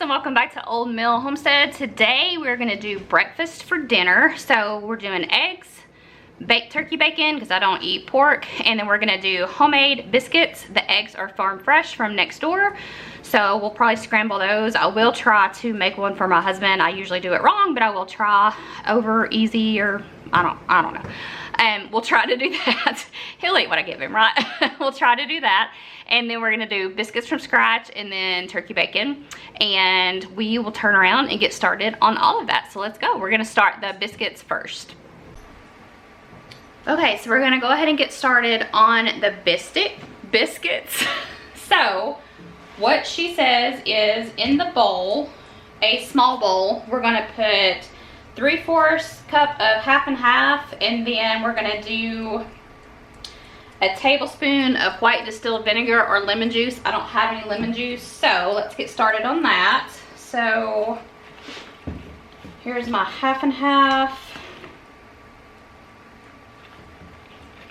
and welcome back to Old Mill Homestead. Today we're gonna do breakfast for dinner. So we're doing eggs, baked turkey bacon because I don't eat pork, and then we're gonna do homemade biscuits. The eggs are farm fresh from next door, so we'll probably scramble those. I will try to make one for my husband. I usually do it wrong, but I will try over easy, or I don't know. We'll try to do that. He'll eat what I give him, right? We'll try to do that. And then we're gonna do biscuits from scratch and then turkey bacon. And we will turn around and get started on all of that. So let's go. We're gonna start the biscuits first. Okay, so we're gonna go ahead and get started on the biscuits. So what she says is in the bowl, a small bowl, we're gonna put 3/4 cup of half and half, and then we're gonna do a tablespoon of white distilled vinegar or lemon juice. I don't have any lemon juice, so let's get started on that. So here's my half and half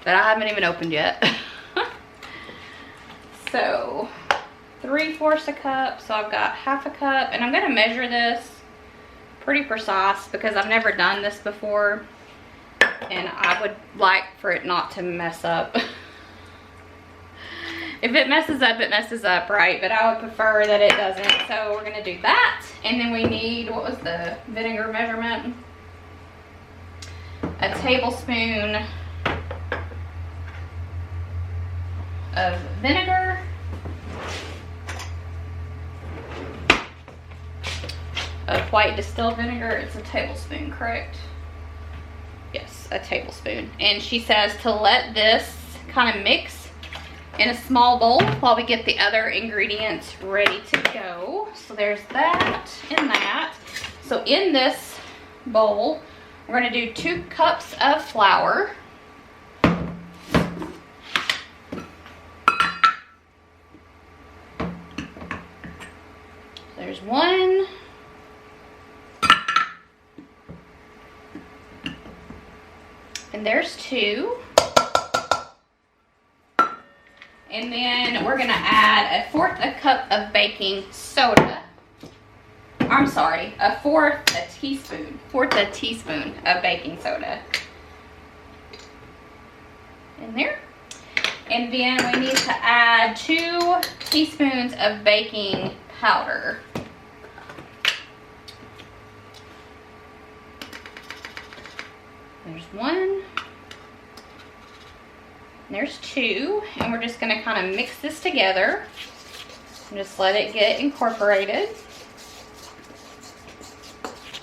that I haven't even opened yet. So 3/4 a cup, so I've got half a cup, and I'm gonna measure this pretty precise because I've never done this before and I would like for it not to mess up. If it messes up, it messes up, right? But I would prefer that it doesn't. So we're gonna do that. And then we need, what was the vinegar measurement? A tablespoon of vinegar. Of white distilled vinegar. It's a tablespoon, correct? Yes, a tablespoon. And she says to let this kind of mix in a small bowl while we get the other ingredients ready to go. So there's that and that. So in this bowl, we're gonna do 2 cups of flour. There's 1. And there's 2. And then we're gonna add 1/4 a cup of baking soda. I'm sorry, 1/4 a teaspoon of baking soda in there. And then we need to add 2 teaspoons of baking powder. There's 1. There's 2. And we're just going to kind of mix this together and just let it get incorporated.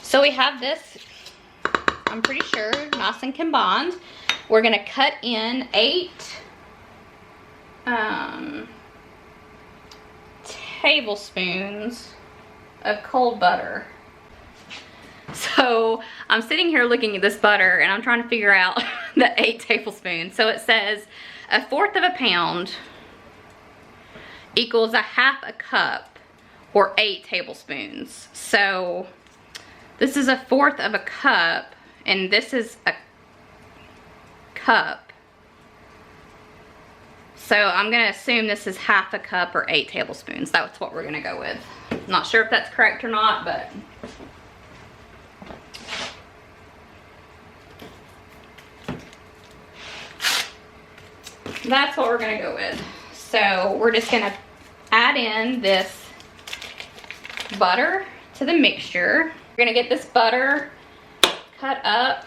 So we have this, I'm pretty sure, nice and combined. We're going to cut in 8 tablespoons of cold butter. So I'm sitting here looking at this butter and I'm trying to figure out the 8 tablespoons. So it says 1/4 of a pound equals 1/2 a cup or 8 tablespoons. So this is 1/4 of a cup and this is a cup. So I'm gonna assume this is 1/2 a cup or 8 tablespoons. That's what we're gonna go with. Not sure if that's correct or not, but that's what we're gonna go with. So we're just gonna add in this butter to the mixture. We're gonna get this butter cut up.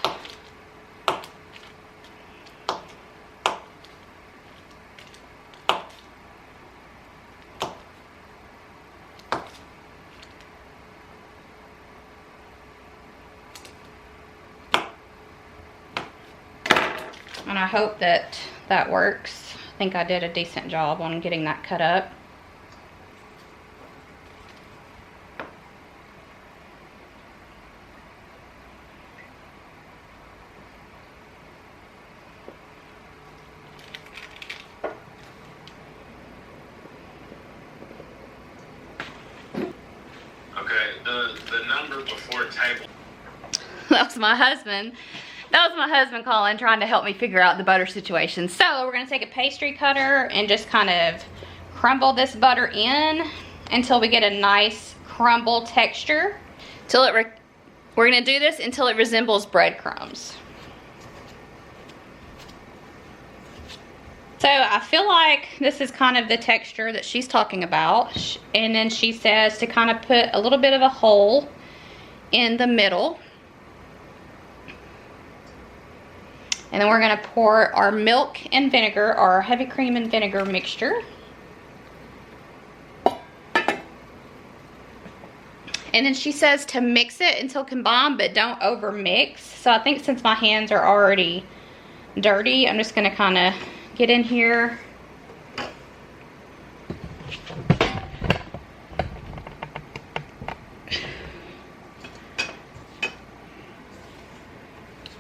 And I hope that that works. I think I did a decent job on getting that cut up. Okay, the number before table. That was my husband. That was my husband calling, trying to help me figure out the butter situation. So we're gonna take a pastry cutter and just kind of crumble this butter in until we get a nice crumble texture. We're gonna do this until it resembles breadcrumbs. So I feel like this is kind of the texture that she's talking about. And then she says to kind of put a little bit of a hole in the middle. And then we're gonna pour our milk and vinegar, our heavy cream and vinegar mixture. And then she says to mix it until combined, but don't over mix. So I think since my hands are already dirty, I'm just gonna kind of get in here.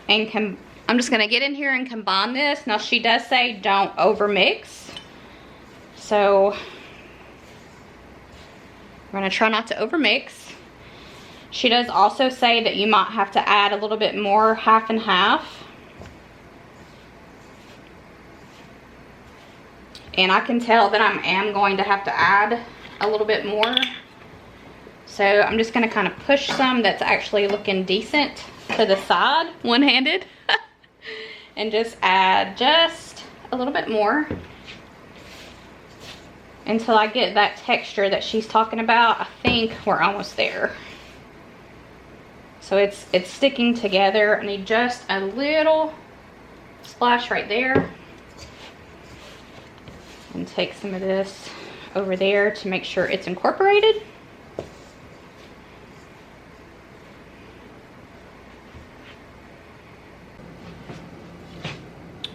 And I'm just gonna get in here and combine this. Now she does say don't over mix. So we're gonna try not to over mix. She does also say that you might have to add a little bit more, half and half. And I can tell that I am going to have to add a little bit more. So I'm just gonna kind of push some that's actually looking decent to the side, one-handed. And just add just a little bit more until I get that texture that she's talking about. I think we're almost there. So it's sticking together. I need just a little splash right there. And take some of this over there to make sure it's incorporated.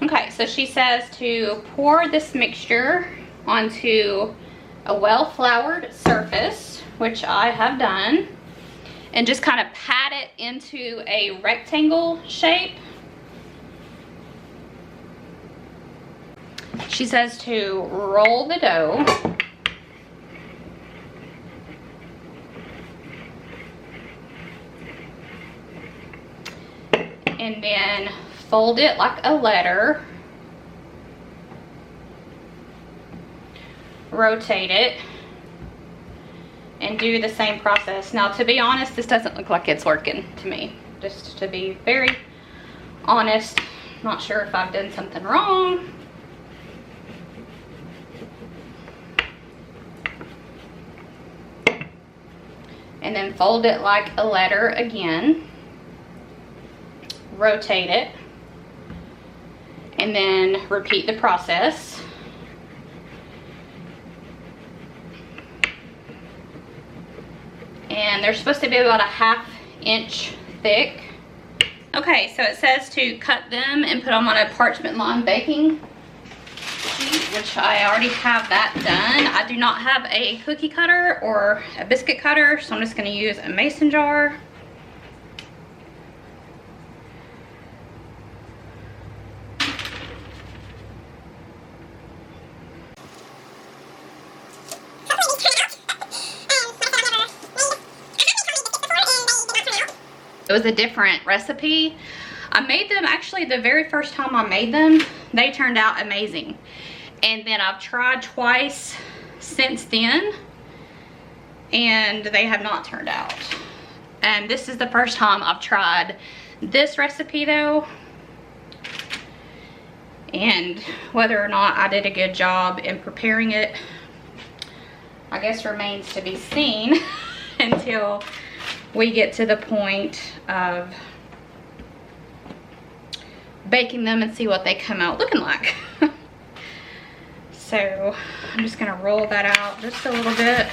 Okay, so she says to pour this mixture onto a well-floured surface, which I have done, and just kind of pat it into a rectangle shape. She says to roll the dough. And then fold it like a letter. Rotate it. And do the same process. Now, to be honest, this doesn't look like it's working to me. Just to be very honest. Not sure if I've done something wrong. And then fold it like a letter again. Rotate it. And then repeat the process. And they're supposed to be about a 1/2 inch thick. Okay, so it says to cut them and put them on a parchment lined baking sheet, which I already have that done. I do not have a cookie cutter or a biscuit cutter, so I'm just going to use a mason jar. It was a different recipe. I made them, actually the very first time I made them, they turned out amazing. And then I've tried twice since then, and they have not turned out. And this is the first time I've tried this recipe though. And whether or not I did a good job in preparing it, I guess remains to be seen until we get to the point of baking them and see what they come out looking like. So I'm just gonna roll that out just a little bit.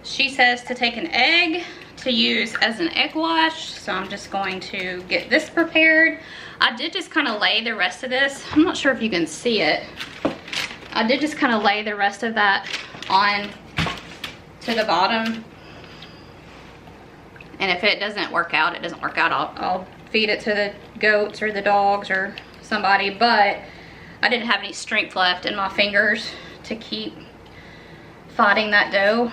She says to take an egg to use as an egg wash, so I'm just going to get this prepared. I did just kind of lay the rest of this. I'm not sure if you can see it. I did just kind of lay the rest of that on to the bottom. And if it doesn't work out, it doesn't work out. I'll feed it to the goats or the dogs or somebody, but I didn't have any strength left in my fingers to keep fighting that dough.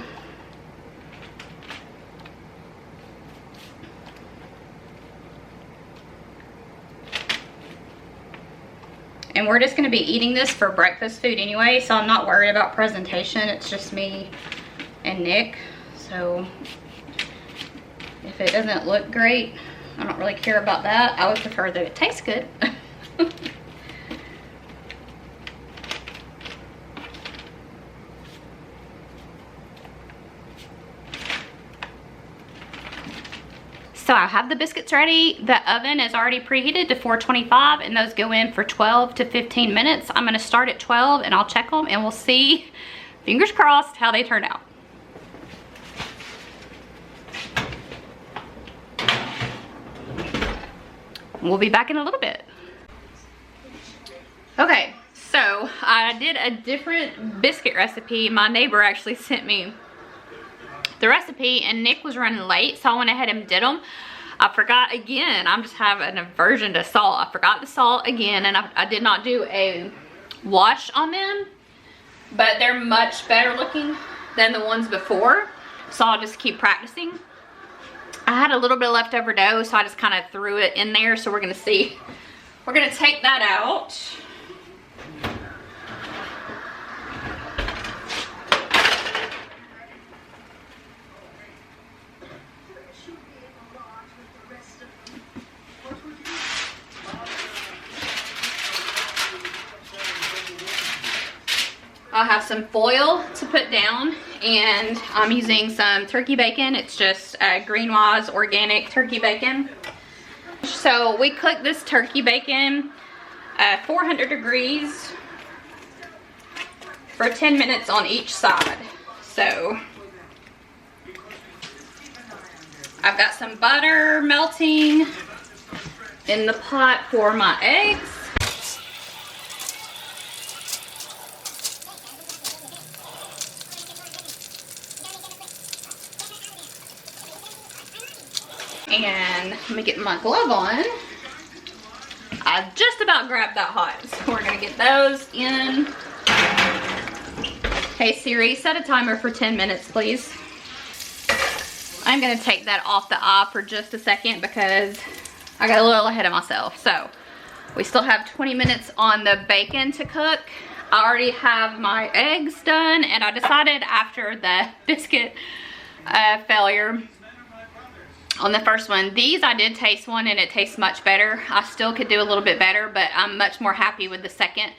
And we're just gonna be eating this for breakfast food anyway, so I'm not worried about presentation. It's just me and Nick. So if it doesn't look great, I don't really care about that. I would prefer that it tastes good. So I have the biscuits ready. The oven is already preheated to 425 and those go in for 12 to 15 minutes. I'm gonna start at 12 and I'll check them and we'll see, fingers crossed, how they turn out. We'll be back in a little bit. Okay, so I did a different biscuit recipe. My neighbor actually sent me the recipe and Nick was running late, so I went ahead and did them. I forgot again. I'm just having an aversion to salt. I forgot the salt again, and I did not do a wash on them, but they're much better looking than the ones before, so I'll just keep practicing. I had a little bit of leftover dough, so I just kind of threw it in there, so we're gonna see. We're gonna take that out. I'll have some foil to put down, and I'm using some turkey bacon. It's just Greenwise organic turkey bacon. So we cook this turkey bacon 400 degrees for 10 minutes on each side. So I've got some butter melting in the pot for my eggs. And let me get my glove on. I just about grabbed that hot, so we're gonna get those in. Hey Siri, set a timer for 10 minutes, please. I'm gonna take that off the eye for just a second because I got a little ahead of myself. So we still have 20 minutes on the bacon to cook. I already have my eggs done, and I decided after the biscuit failure on the first one, these I did taste one and it tastes much better. I still could do a little bit better, but I'm much more happy with the second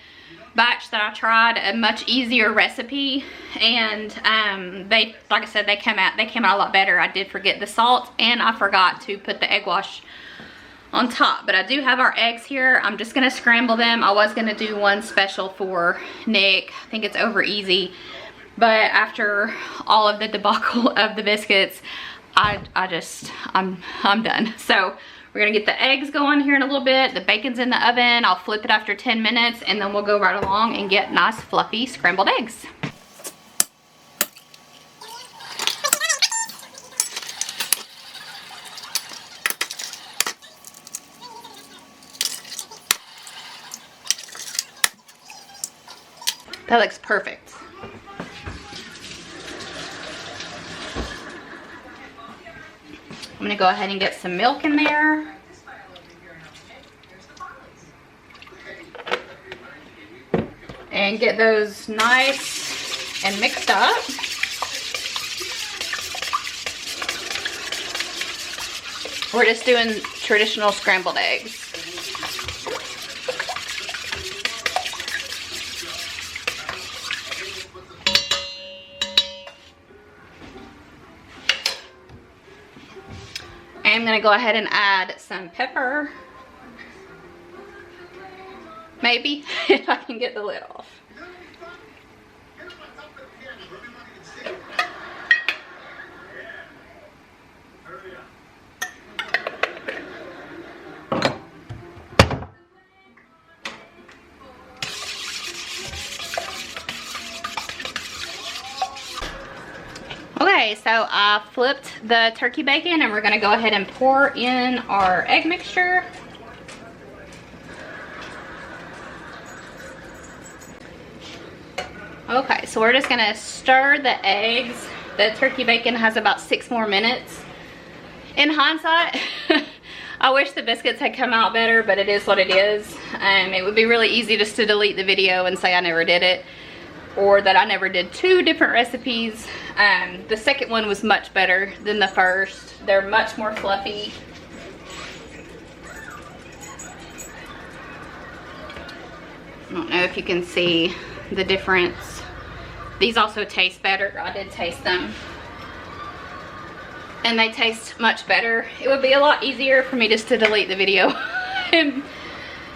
batch that I tried. A much easier recipe, and they, like I said, they came out a lot better. I did forget the salt, and I forgot to put the egg wash on top, but I do have our eggs here. I'm just gonna scramble them. I was gonna do one special for Nick. I think it's over easy, but after all of the debacle of the biscuits, I'm done. So we're gonna get the eggs going here in a little bit. The bacon's in the oven. I'll flip it after 10 minutes, and then we'll go right along and get nice fluffy scrambled eggs. That looks perfect. I'm gonna go ahead and get some milk in there. And get those nice and mixed up. We're just doing traditional scrambled eggs. I'm gonna go ahead and add some pepper. Maybe, if I can get the lid off. Okay, so I flipped the turkey bacon, and we're gonna go ahead and pour in our egg mixture. Okay, so we're just gonna stir the eggs. The turkey bacon has about 6 more minutes. In hindsight, I wish the biscuits had come out better, but it is what it is. It would be really easy just to delete the video and say I never did it, or that I never did 2 different recipes. The second one was much better than the first. They're much more fluffy. I don't know if you can see the difference. These also taste better. I did taste them, and they taste much better. It would be a lot easier for me just to delete the video and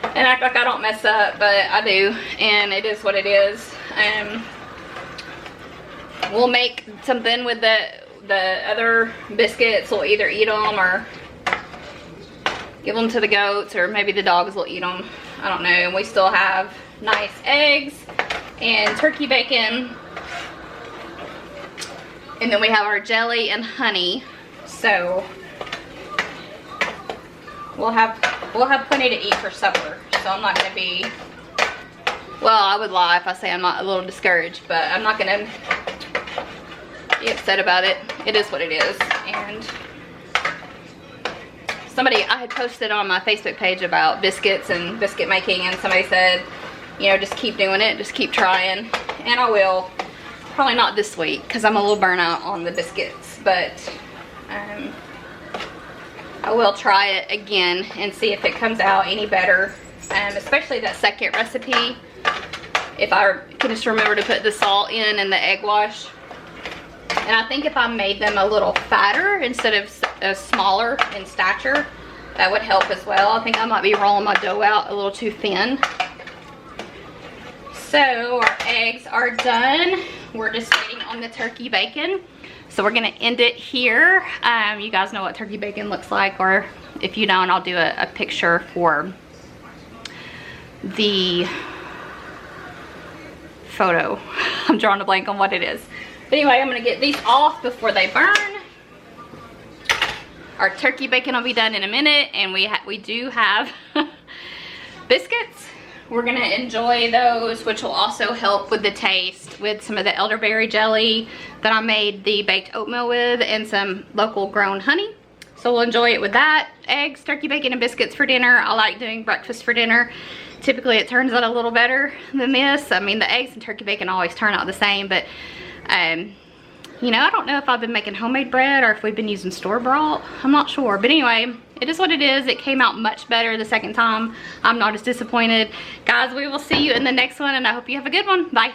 act like I don't mess up, but I do, and it is what it is. We'll make something with the other biscuits. We'll either eat them or give them to the goats, or maybe the dogs will eat them. I don't know. And we still have nice eggs and turkey bacon, and then we have our jelly and honey. So we'll have plenty to eat for supper. So I'm not gonna be, well, I would lie if I say I'm not a little discouraged, but I'm not gonna be upset about it. It is what it is. And I had posted on my Facebook page about biscuits and biscuit making, and somebody said, you know, just keep doing it, just keep trying. And I will. Probably not this week because I'm a little burnt out on the biscuits, but I will try it again and see if it comes out any better. Especially that second recipe, if I can just remember to put the salt in and the egg wash. And I think if I made them a little fatter instead of smaller in stature, that would help as well. I think I might be rolling my dough out a little too thin. So our eggs are done. We're just waiting on the turkey bacon. So we're gonna end it here. You guys know what turkey bacon looks like, or if you don't, I'll do a picture for the photo. I'm drawing a blank on what it is. But anyway, I'm gonna get these off before they burn. Our turkey bacon will be done in a minute, and we do have biscuits. We're gonna enjoy those, which will also help with the taste, with some of the elderberry jelly that I made the baked oatmeal with, and some local grown honey. So we'll enjoy it with that. Eggs, turkey bacon, and biscuits for dinner. I like doing breakfast for dinner. Typically it turns out a little better than this. I mean, the eggs and turkey bacon always turn out the same, but you know, I don't know if I've been making homemade bread or if we've been using store-bought. I'm not sure, but anyway, it is what it is. It came out much better the second time. I'm not as disappointed. Guys, we will see you in the next one, and I hope you have a good one. Bye.